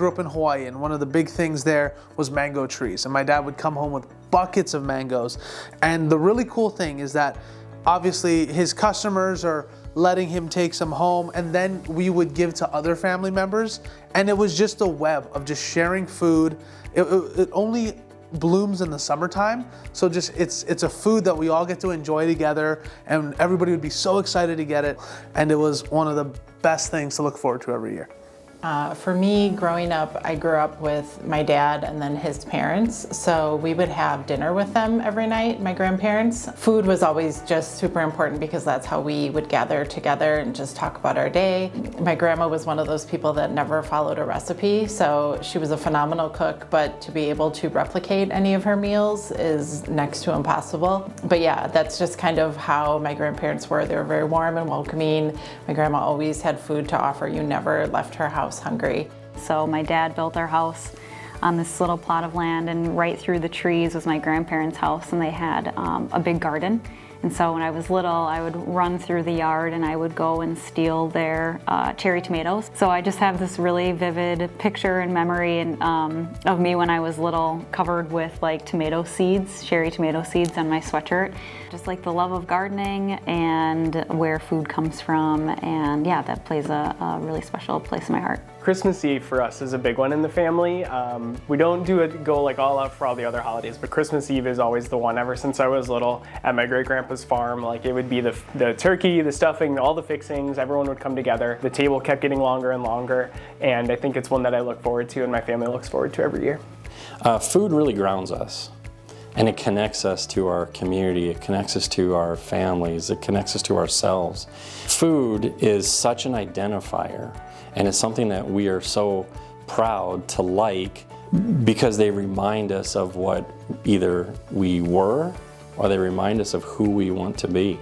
grew up in Hawaii, and one of the big things there was mango trees. And my dad would come home with buckets of mangoes. And the really cool thing is that obviously his customers are letting him take some home, and then we would give to other family members. And it was just a web of just sharing food. It only blooms in the summertime, so just it's a food that we all get to enjoy together, and everybody would be so excited to get it, and it was one of the best things to look forward to every year. For me, growing up, I grew up with my dad and then his parents, so we would have dinner with them every night, my grandparents. Food was always just super important because that's how we would gather together and just talk about our day. My grandma was one of those people that never followed a recipe, so she was a phenomenal cook, but to be able to replicate any of her meals is next to impossible. But yeah, that's just kind of how my grandparents were. They were very warm and welcoming. My grandma always had food to offer. You never left her house hungry. So my dad built our house on this little plot of land, and right through the trees was my grandparents' house, and they had a big garden. And so when I was little, I would run through the yard and I would go and steal their cherry tomatoes. So I just have this really vivid picture and memory of me when I was little, covered with like tomato seeds, cherry tomato seeds on my sweatshirt. Just like the love of gardening and where food comes from, and yeah, that plays a really special place in my heart. Christmas Eve for us is a big one in the family. We don't go like all out for all the other holidays, but Christmas Eve is always the one. Ever since I was little, at my great-grandpa's farm, like it would be the turkey, the stuffing, all the fixings, everyone would come together. The table kept getting longer and longer, and I think it's one that I look forward to and my family looks forward to every year. Food really grounds us, and it connects us to our community, it connects us to our families, it connects us to ourselves. Food is such an identifier, and it's something that we are so proud to like because they remind us of what either we were or they remind us of who we want to be.